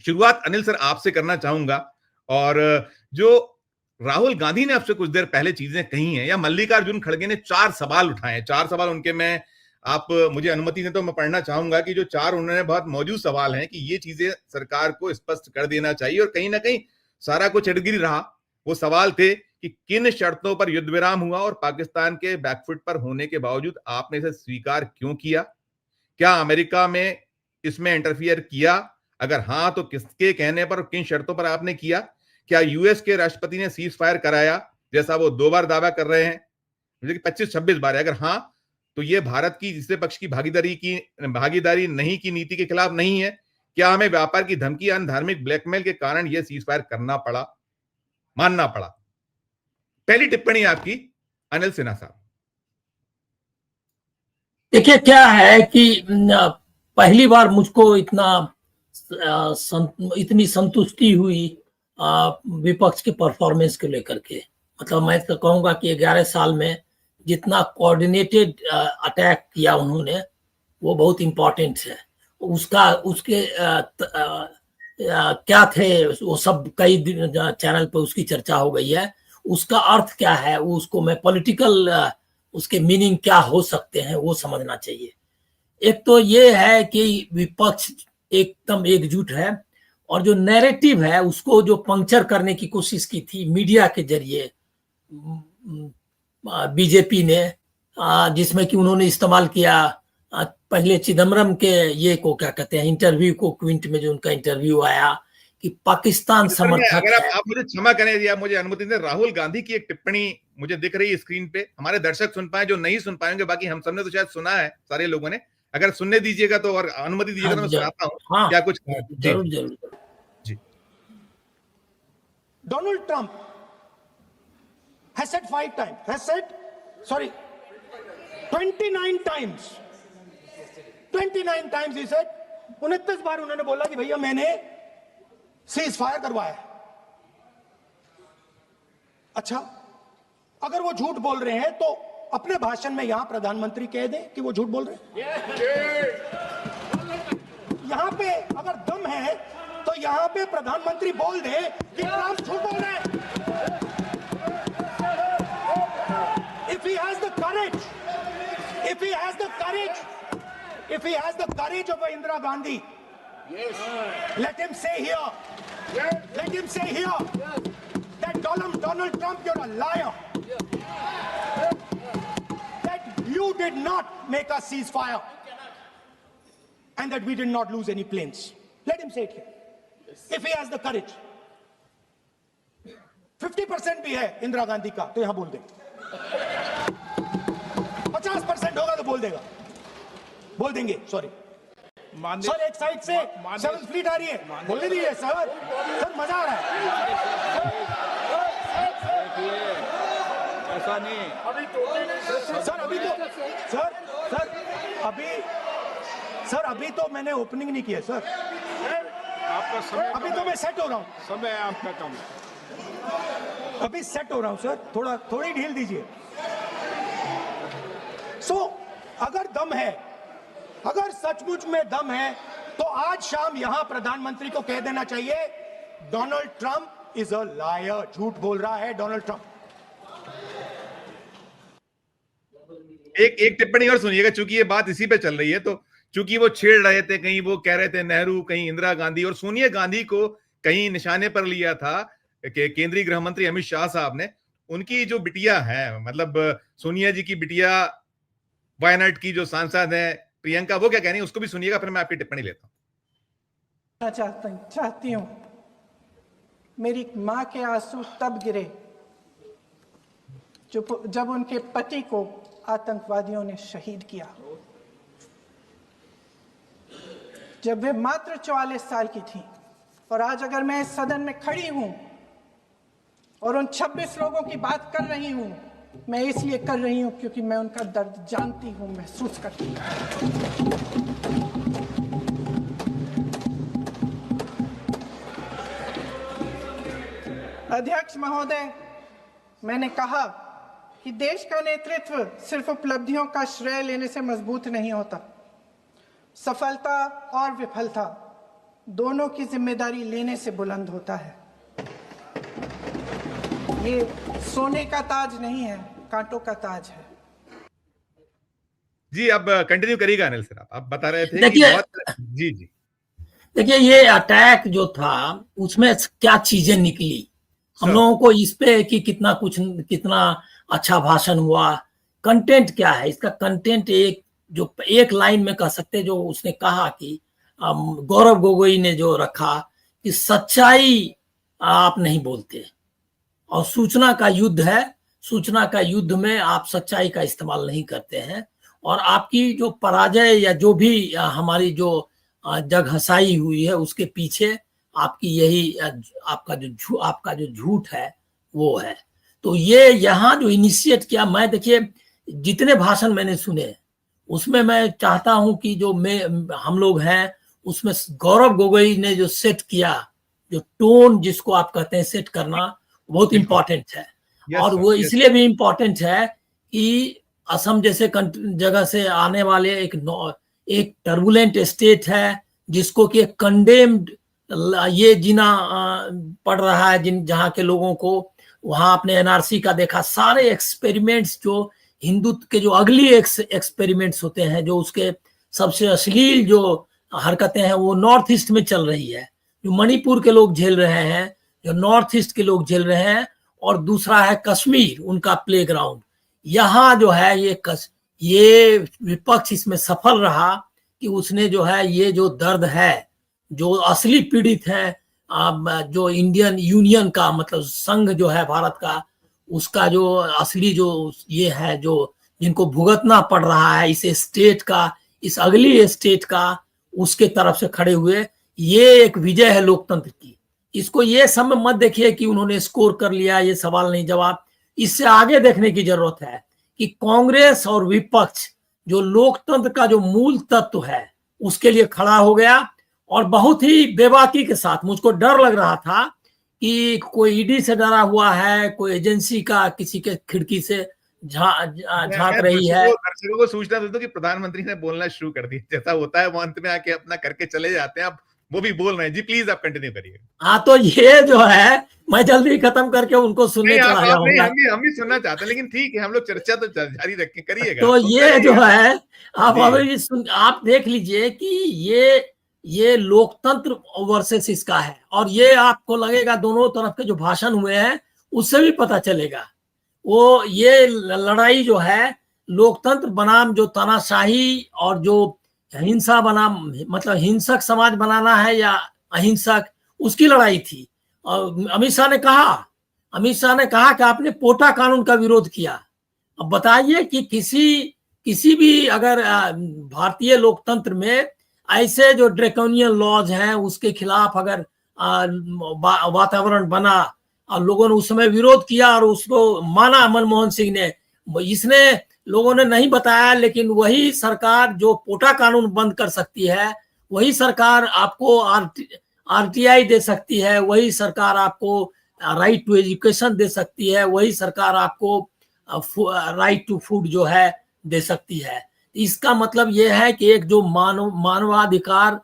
शुरुआत अनिल सर आपसे करना चाहूंगा। और जो राहुल गांधी ने आपसे कुछ देर पहले चीजें कही हैं, या मल्लिकार्जुन खड़गे ने 4 सवाल उठाए हैं, 4 सवाल उनके, मैं आप मुझे अनुमति दें तो मैं पढ़ना चाहूंगा कि जो 4 उन्होंने बहुत मौजूद सवाल हैं कि ये चीजें सरकार को स्पष्ट कर देना चाहिए। और कहीं ना कहीं सारा कुछ इर्द-गिर्द रहा। वो सवाल थे कि किन शर्तों पर युद्ध विराम हुआ और पाकिस्तान के बैकफुट पर होने के बावजूद आपने इसे स्वीकार क्यों किया? क्या अमेरिका में इसमें इंटरफियर किया? अगर हां तो किसके कहने पर और किन शर्तों पर आपने किया? क्या यूएस के राष्ट्रपति ने सीज फायर कराया जैसा वो 2 बार दावा कर रहे हैं, जैसे कि 25-26 बार है? अगर हां तो ये भारत की तीसरे पक्ष की भागीदारी नहीं की नीति के खिलाफ नहीं है? क्या हमें व्यापार की धमकी या धार्मिक ब्लैकमेल के कारण यह सीज फायर करना पड़ा, मानना पड़ा? पहली टिप्पणी आपकी अनिल सिन्हा साहब। देखिए क्या है कि पहली बार मुझको इतनी संतुष्टि हुई विपक्ष के परफॉर्मेंस को लेकर के। मतलब मैं तो कहूंगा कि 11 साल में जितना कोऑर्डिनेटेड अटैक किया उन्होंने, वो बहुत इंपॉर्टेंट है। उसके क्या थे वो सब कई चैनल पे उसकी चर्चा हो गई है। उसका अर्थ क्या है, उसको मैं पॉलिटिकल उसके मीनिंग क्या हो सकते हैं वो समझना चाहिए। एक तो ये है कि विपक्ष एकदम एकजुट है, और जो नैरेटिव है उसको जो पंक्चर करने की कोशिश की थी मीडिया के जरिए बीजेपी ने, जिसमें कि उन्होंने इस्तेमाल किया पहले चिदम्बरम के ये को क्या कहते हैं इंटरव्यू को, क्विंट में जो उनका इंटरव्यू आया कि पाकिस्तान समर्थक। अगर आप मुझे क्षमा करें या मुझे अनुमति दें, राहुल गांधी की एक टिप्पणी मुझे दिख रही है स्क्रीन पे, हमारे दर्शक सुन पाए जो नहीं सुन पाएंगे, बाकी हम सबने तो शायद सुना है सारे लोगों ने। अगर सुनने दीजिएगा तो और अनुमति दीजिएगा तो मैं सुनाता हूँ। हाँ, क्या कुछ जरूर जरूर जी। Donald Trump has said 5 times, 29 times. 29 times he said, 29 बार उन्होंने बोला कि भैया मैंने सीज फायर करवाया। अच्छा, अगर वो झूठ बोल रहे हैं तो अपने भाषण में यहां प्रधानमंत्री कह दें कि वो झूठ बोल रहे हैं। यहां पे अगर दम है तो यहां पे प्रधानमंत्री बोल दे कि ट्रंप झूठ बोल रहे हैं। If he has the courage, if he has the courage of Indira Gandhi, let him say here that Donald Trump, you're a liar. That you did not make a ceasefire and that we did not lose any planes. Let him say it here. If he has the courage. 50% भी है इंदिरा गांधी का तो यहां बोल दे। 50% होगा तो बोल देंगे सॉरी। सर एक साइड से 7th फ्लीट आ रही है, बोलने दीजिए सर मजा आ रहा है। ऐसा नहीं सर अभी तो मैंने ओपनिंग नहीं किया सर, आपका समय अभी तो मैं सेट हो रहा हूँ। समय आपका कम, अभी सेट हो रहा हूँ सर, थोड़ी ढील दीजिए। अगर दम है, अगर सचमुच में दम है तो आज शाम यहां प्रधानमंत्री को कह देना चाहिए Donald Trump is a liar, झूठ बोल रहा है डोनाल्ड ट्रंप। एक टिप्पणी और सुनिएगा, चूंकि ये बात इसी पे चल रही है, तो चूंकि वो छेड़ रहे थे, कहीं वो कह रहे थे नेहरू, कहीं इंदिरा गांधी, और सोनिया गांधी को कहीं निशाने पर लिया था कि केंद्रीय गृह मंत्री अमित शाह साहब ने। उनकी जो बिटिया है, मतलब सोनिया जी की बिटिया वायनाड की जो सांसद है प्रियंका, वो क्या कह रही है उसको भी सुनिएगा, फिर मैं आपकी टिप्पणी लेता हूं। चाहती हूं मेरी मां के आंसू तब गिरे जब उनके पति को आतंकवादियों ने शहीद किया, जब वे मात्र 44 साल की थी। और आज अगर मैं इस सदन में खड़ी हूं और उन 26 लोगों की बात कर रही हूं, मैं इसलिए कर रही हूं क्योंकि मैं उनका दर्द जानती हूं, महसूस करती हूं। अध्यक्ष महोदय, मैंने कहा कि देश का नेतृत्व सिर्फ उपलब्धियों का श्रेय लेने से मजबूत नहीं होता। सफलता और विफलता दोनों की जिम्मेदारी लेने से बुलंद होता है। ये सोने का ताज नहीं है, कांटों का ताज है। जी, अब कंटिन्यू करिएगा अनिल सर, आप बता रहे थे कि देखिए, बहुत। जी जी। देखिए ये अटैक जो था उसमें क्या चीजें निकली हम सर। लोगों को इस पे कि कितना अच्छा भाषण हुआ, कंटेंट क्या है इसका। कंटेंट एक लाइन में कह सकते, जो उसने कहा कि गौरव गोगोई ने जो रखा कि सच्चाई आप नहीं बोलते और सूचना का युद्ध है, सूचना का युद्ध में आप सच्चाई का इस्तेमाल नहीं करते हैं, और आपकी जो पराजय या जो भी हमारी जो जग हसाई हुई है उसके पीछे आपकी यही आपका जो झूठ है वो है। तो ये यहाँ जो इनिशिएट किया, मैं देखिए जितने भाषण मैंने सुने उसमें मैं चाहता हूं कि जो हम लोग हैं उसमें गौरव गोगोई ने जो सेट किया, जो टोन जिसको आप कहते हैं सेट करना, बहुत इंपॉर्टेंट है। और वो इसलिए भी इंपॉर्टेंट है कि असम जैसे जगह से आने वाले एक टर्बुलेंट स्टेट है जिसको कि कंडेम्ड ये जीना पड़ रहा है, जहां के लोगों को वहां आपने एनआरसी का देखा, सारे एक्सपेरिमेंट्स जो हिंदुत्व के जो अगली एक्सपेरिमेंट्स होते हैं, जो उसके सबसे अश्लील जो हरकतें हैं वो नॉर्थ ईस्ट में चल रही है, जो मणिपुर के लोग झेल रहे हैं, जो नॉर्थ ईस्ट के लोग झेल रहे हैं, और दूसरा है कश्मीर उनका प्लेग्राउंड। यहाँ जो है ये विपक्ष इसमें सफल रहा कि उसने जो है ये जो दर्द है, जो असली पीड़ित है, जो इंडियन यूनियन का मतलब संघ जो है भारत का, उसका जो असली जो ये है, जो जिनको भुगतना पड़ रहा है इस स्टेट का, इस अगली स्टेट का, उसके तरफ से खड़े हुए, ये एक विजय है लोकतंत्र की। इसको ये सब मत देखिए कि उन्होंने स्कोर कर लिया, ये सवाल नहीं जवाब। इससे आगे देखने की जरूरत है कि कांग्रेस और विपक्ष जो लोकतंत्र का जो मूल तत्व है उसके लिए खड़ा हो गया, और बहुत ही बेबाकी के साथ। मुझको डर लग रहा था कि कोई ईडी से डरा हुआ है, कोई एजेंसी का किसी के खिड़की से झांक रही है। दर्शकों को सूचना दे दो कि प्रधानमंत्री ने बोलना शुरू कर दिया, जैसा होता है वो अंत में आके अपना करके चले जाते हैं, अब वो भी बोल रहे हैं। जी प्लीज आप कंटिन्यू करिए। हाँ, तो ये जो है मैं जल्दी खत्म करके उनको सुनने चला जाऊंगा। हम भी सुनना चाहते हैं, लेकिन ठीक है, हम लोग चर्चा तो जारी रखें, करिएगा। तो ये जो है आप अभी आप देख लीजिए कि ये लोकतंत्र वर्सेस इसका है, और ये आपको लगेगा दोनों तरफ के जो भाषण हुए हैं उससे भी पता चलेगा। वो ये लड़ाई जो है लोकतंत्र बनाम जो तानाशाही और जो हिंसा बनाम, मतलब हिंसक समाज बनाना है या अहिंसक, उसकी लड़ाई थी। और अमित शाह ने कहा कि आपने पोटा कानून का विरोध किया। अब बताइए कि किसी भी अगर भारतीय लोकतंत्र में ऐसे जो ड्रैकोनियन लॉज हैं उसके खिलाफ अगर वातावरण बना और लोगों ने उस समय विरोध किया और उसको माना मनमोहन सिंह ने, इसने लोगों ने नहीं बताया, लेकिन वही सरकार जो पोटा कानून बंद कर सकती है, वही सरकार आपको आरटीआई दे सकती है, वही सरकार आपको राइट टू एजुकेशन दे सकती है, वही सरकार आपको राइट टू फूड जो है दे सकती है। इसका मतलब यह है कि एक जो मानवाधिकार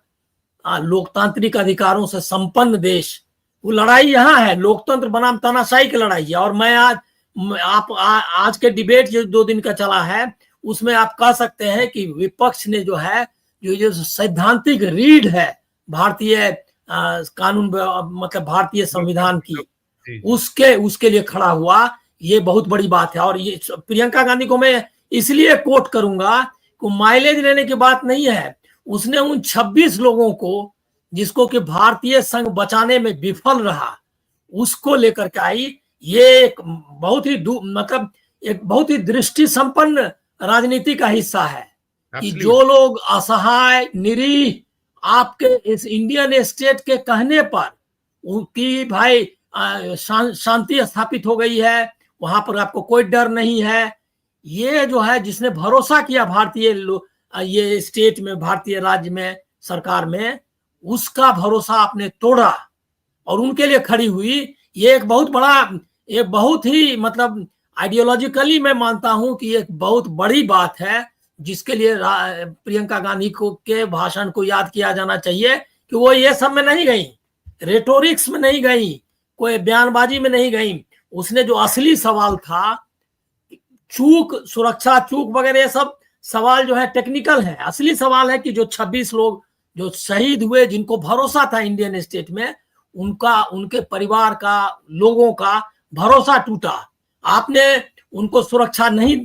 लोकतांत्रिक अधिकारों से संपन्न देश, वो लड़ाई यहाँ है, लोकतंत्र बनाम तानाशाही की लड़ाई है। और मैं आज के डिबेट जो 2 दिन का चला है उसमें आप कह सकते हैं कि विपक्ष ने जो है जो सैद्धांतिक रीढ़ है भारतीय कानून, मतलब भारतीय संविधान की, उसके लिए खड़ा हुआ। ये बहुत बड़ी बात है। और ये प्रियंका गांधी को मैं इसलिए कोट करूंगा कि माइलेज लेने की बात नहीं है, उसने उन 26 लोगों को जिसको कि भारतीय संघ बचाने में विफल रहा उसको लेकर के आई। ये एक बहुत ही दृष्टि संपन्न राजनीति का हिस्सा है कि जो लोग असहाय निरीह आपके इस इंडियन स्टेट के कहने पर उनकी भाई शांति स्थापित हो गई है, वहां पर आपको कोई डर नहीं है, ये जो है जिसने भरोसा किया भारतीय ये स्टेट में, भारतीय राज्य में, सरकार में, उसका भरोसा आपने तोड़ा और उनके लिए खड़ी हुई। ये एक बहुत ही मतलब आइडियोलॉजिकली मैं मानता हूं कि एक बहुत बड़ी बात है जिसके लिए प्रियंका गांधी के भाषण को याद किया जाना चाहिए कि वो ये सब में नहीं गई, रेटोरिक्स में नहीं गई, कोई बयानबाजी में नहीं गई। उसने जो असली सवाल था, चूक, सुरक्षा चूक वगैरह, ये सब सवाल जो है टेक्निकल है। असली सवाल है कि जो 26 लोग जो शहीद हुए, जिनको भरोसा था इंडियन स्टेट में, उनका, उनके परिवार का, लोगों का भरोसा टूटा। आपने उनको सुरक्षा नहीं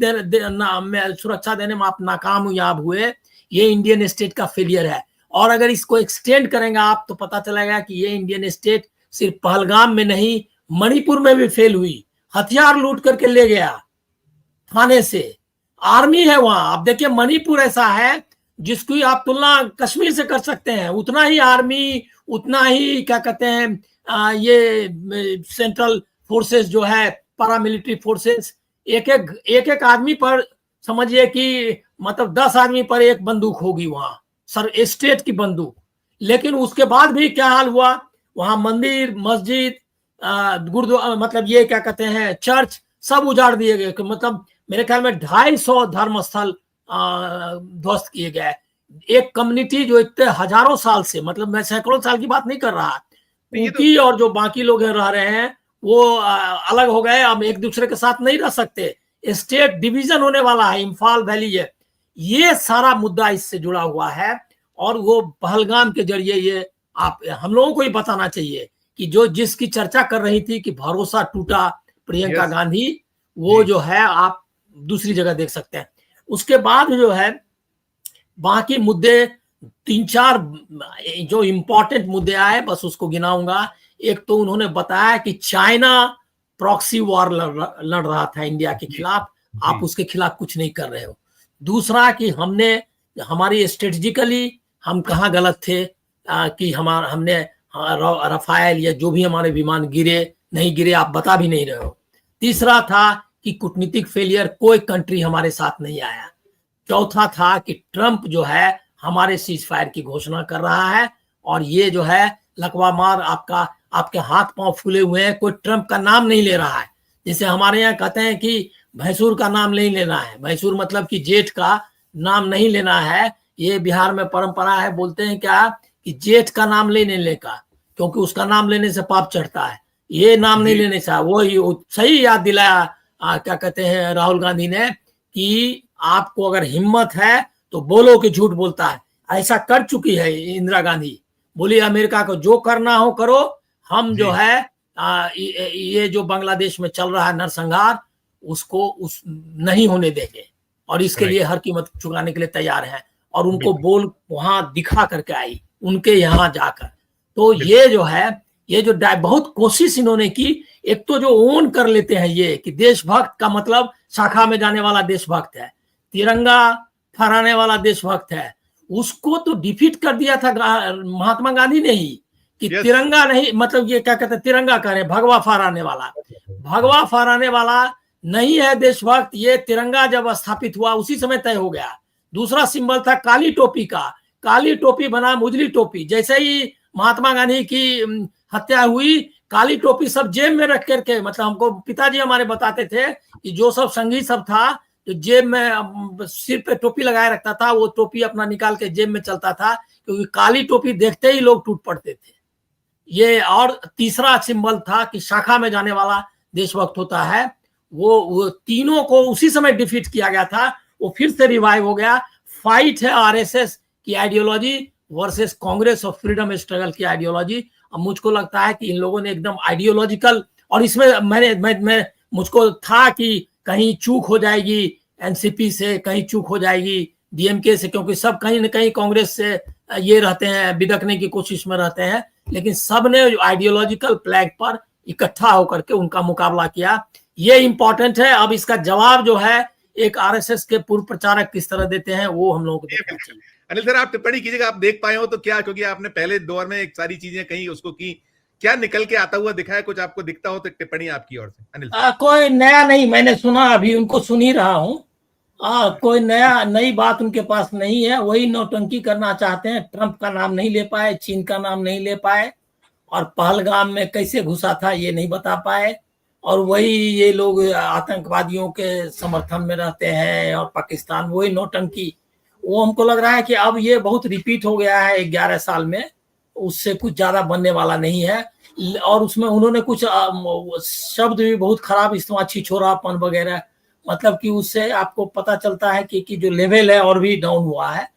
सुरक्षा देने में आप नाकामयाब हुए। ये इंडियन स्टेट का फेलियर है। और अगर इसको एक्सटेंड करेंगे आप, तो पता चलेगा कि ये इंडियन स्टेट सिर्फ पहलगाम में नहीं, मणिपुर में भी फेल हुई। हथियार लूट करके ले गया थाने से, आर्मी है वहां। आप देखिए मणिपुर ऐसा है जिसकी आप तुलना कश्मीर से कर सकते हैं। उतना ही आर्मी, उतना ही क्या कहते हैं ये सेंट्रल फोर्सेस जो है, पैरामिलिट्री फोर्सेस, एक एक आदमी पर समझिए कि मतलब 10 आदमी पर एक बंदूक होगी वहां, सर, स्टेट की बंदूक। लेकिन उसके बाद भी क्या हाल हुआ, वहां मंदिर, मस्जिद, गुरुद्वारा, मतलब ये क्या कहते हैं चर्च, सब उजाड़ दिए गए। मतलब मेरे ख्याल में 250 धर्मस्थल ध्वस्त किए गए। एक कम्युनिटी जो इतने हजारों साल से, मतलब मैं सैकड़ों साल की बात नहीं कर रहा, उनकी और जो बाकी लोग रह रहे हैं वो अलग हो गए। अब एक दूसरे के साथ नहीं रह सकते। स्टेट डिवीजन होने वाला है, इम्फाल वैली है। ये सारा मुद्दा इससे जुड़ा हुआ है। और वो पहलगाम के जरिए ये आप हम लोगों को ही बताना चाहिए कि जो जिसकी चर्चा कर रही थी कि भरोसा टूटा प्रियंका गांधी, वो जो है आप दूसरी जगह देख सकते हैं। उसके बाद जो है बाकी मुद्दे 3-4 जो इंपॉर्टेंट मुद्दे आए, बस उसको गिनाऊंगा। एक तो उन्होंने बताया कि चाइना प्रॉक्सी वॉर लड़ रहा था इंडिया के खिलाफ, आप उसके खिलाफ कुछ नहीं कर रहे हो। दूसरा कि हमारी स्ट्रेटेजिकली हम कहाँ गलत थे, कि हमने रफाल या जो भी हमारे विमान गिरे नहीं गिरे, आप बता भी नहीं रहे हो। तीसरा था कि कूटनीतिक फेलियर, कोई कंट्री हमारे साथ नहीं आया। चौथा था कि ट्रंप जो है हमारे सीज फायर की घोषणा कर रहा है, और ये जो है लकवा मार, आपके हाथ पांव फूले हुए हैं, कोई ट्रंप का नाम नहीं ले रहा है। जैसे हमारे यहाँ कहते हैं कि भैंसुर का नाम नहीं लेना है, भैंसुर मतलब कि जेठ का नाम नहीं लेना है। ये बिहार में परंपरा है, बोलते हैं क्या कि जेठ का नाम लेने ले का, क्योंकि उसका नाम लेने से पाप चढ़ता है। ये नाम नहीं लेने से, वो सही याद दिलाया क्या कहते हैं राहुल गांधी ने, कि आपको अगर हिम्मत है तो बोलो कि झूठ बोलता है। ऐसा कर चुकी है इंदिरा गांधी, बोली अमेरिका को जो करना हो करो, हम जो है ये जो बांग्लादेश में चल रहा है नरसंहार, उसको नहीं होने देंगे, और इसके लिए हर कीमत चुकाने के लिए तैयार है। और उनको बोल वहां दिखा करके आई, उनके यहाँ जाकर। तो ये जो है, ये जो बहुत कोशिश इन्होंने की। एक तो जो ओन कर लेते हैं ये कि देशभक्त का मतलब शाखा में जाने वाला देशभक्त है, तिरंगा फहराने वाला देशभक्त है, उसको तो डिफीट कर दिया था महात्मा गांधी ने ही, कि तिरंगा नहीं, मतलब ये क्या कहते हैं, तिरंगा कह रहे, भगवा फहराने वाला, भगवा फहराने वाला नहीं है देशभक्त। ये तिरंगा जब स्थापित हुआ उसी समय तय हो गया। दूसरा सिंबल था काली टोपी का, काली टोपी बना उजली टोपी। जैसे ही महात्मा गांधी की हत्या हुई, काली टोपी सब जेब में रख करके, मतलब हमको पिताजी हमारे बताते थे कि जो सब संगी सब था, जो जेब में सिर पे टोपी लगाए रखता था, वो टोपी अपना निकाल के जेब में चलता था, क्योंकि काली टोपी देखते ही लोग टूट पड़ते थे। ये और तीसरा सिंबल था कि शाखा में जाने वाला देशभक्त होता है। वो तीनों को उसी समय डिफीट किया गया था, वो फिर से रिवाइव हो गया। फाइट है आरएसएस की आइडियोलॉजी वर्सेस कांग्रेस और फ्रीडम स्ट्रगल की आइडियोलॉजी। अब मुझको लगता है कि इन लोगों ने एकदम आइडियोलॉजिकल, और इसमें मैं मुझको था कि कहीं चूक हो जाएगी एनसीपी से, कहीं चूक हो जाएगी डीएमके से, क्योंकि सब कहीं न कहीं कांग्रेस से ये रहते हैं, बिदकने की कोशिश में रहते हैं। लेकिन सब ने आइडियोलॉजिकल फ्लैग पर इकट्ठा होकर के उनका मुकाबला किया। ये इंपॉर्टेंट है। अब इसका जवाब जो है एक आरएसएस के पूर्व प्रचारक किस तरह देते हैं, वो हम लोगों को देखना चाहिए। अनिल सर, आप टिप्पणी कीजिएगा, आप देख पाए हो तो क्या, क्योंकि आपने पहले दौर में एक सारी चीजें कही, उसको की, क्या निकल के आता हुआ दिखा है? कुछ आपको दिखता हो तो टिप्पणी आपकी ओर से अनिल। कोई नया नहीं, मैंने सुना, अभी उनको सुन ही रहा हूँ। कोई नई बात उनके पास नहीं है। वही नौटंकी करना चाहते हैं। ट्रंप का नाम नहीं ले पाए, चीन का नाम नहीं ले पाए, और पहलगाम में कैसे घुसा था ये नहीं बता पाए, और वही ये लोग आतंकवादियों के समर्थन में रहते हैं, और पाकिस्तान, वही नौटंकी। वो हमको लग रहा है कि अब ये बहुत रिपीट हो गया है 11 साल में। उससे कुछ ज्यादा बनने वाला नहीं है। और उसमें उन्होंने कुछ शब्द भी बहुत खराब इस्तेमाल, छिछोरापन वगैरह, मतलब कि उससे आपको पता चलता है कि जो लेवल है और भी डाउन हुआ है।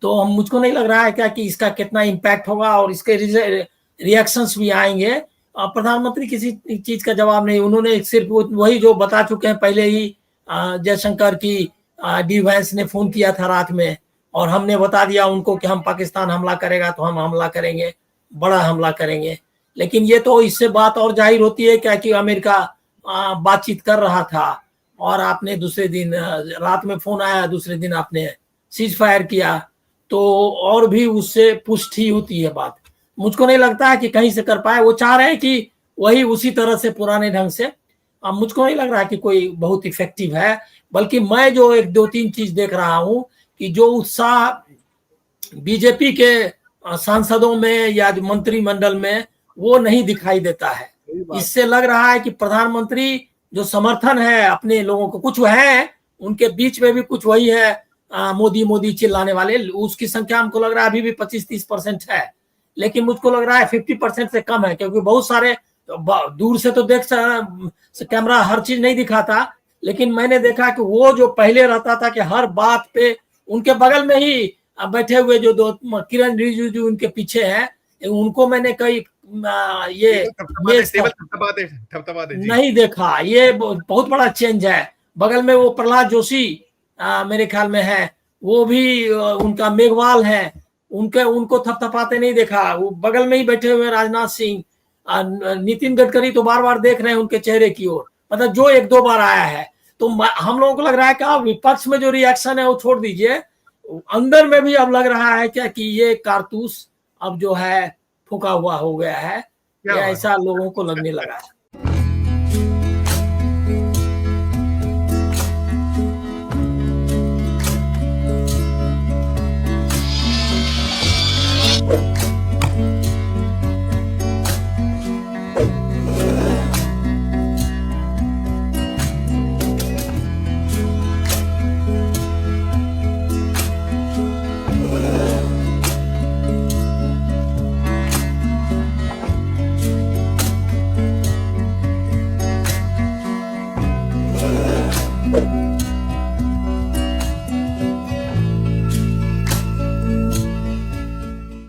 तो हम, मुझको नहीं लग रहा है क्या कि इसका कितना इम्पैक्ट होगा और इसके रिएक्शंस भी आएंगे। प्रधानमंत्री किसी चीज का जवाब नहीं, उन्होंने सिर्फ वही जो बता चुके हैं पहले ही। जयशंकर की डी वैंस ने फोन किया था रात में और हमने बता दिया उनको कि हम पाकिस्तान हमला करेगा तो हम हमला करेंगे, बड़ा हमला करेंगे। लेकिन ये तो इससे बात और जाहिर होती है क्या कि अमेरिका बातचीत कर रहा था और आपने दूसरे दिन रात में फोन आया, दूसरे दिन आपने सीज फायर किया, तो और भी उससे पुष्टि होती है बात। मुझको नहीं लगता है कि कहीं से कर पाए। वो चाह रहे हैं कि वही उसी तरह से पुराने ढंग से। अब मुझको नहीं लग रहा है कि कोई बहुत इफेक्टिव है, बल्कि मैं जो एक दो तीन चीज देख रहा हूं कि जो उत्साह बीजेपी के सांसदों में या मंत्रिमंडल में वो नहीं दिखाई देता है। इससे लग रहा है कि प्रधानमंत्री जो समर्थन है अपने लोगों को, कुछ है उनके बीच में भी कुछ वही है मोदी मोदी चिल्लाने वाले, उसकी संख्या हमको लग रहा है अभी भी 25-30% है। लेकिन मुझको लग रहा है 50% से कम है, क्योंकि बहुत सारे दूर से तो देख कैमरा हर चीज नहीं दिखाता, लेकिन मैंने देखा कि वो जो पहले रहता था कि हर बात पे उनके बगल में ही बैठे हुए जो दो किरण रिजिजू उनके पीछे हैं, उनको मैंने कई ये नहीं देखा। ये बहुत बड़ा चेंज है। बगल में वो प्रहलाद जोशी मेरे ख्याल में है, वो भी उनका मेघवाल है, उनको थपथपाते नहीं देखा। वो बगल में ही बैठे हुए राजनाथ सिंह, नितिन गडकरी तो बार बार देख रहे हैं उनके चेहरे की ओर, मतलब जो एक दो बार आया है। तो हम लोगों को लग रहा है कि विपक्ष में जो रिएक्शन है वो छोड़ दीजिए, अंदर में भी अब लग रहा है क्या कि ये कारतूस अब जो है फूका हुआ हो गया है, या ऐसा लोगों को लगने लगा है।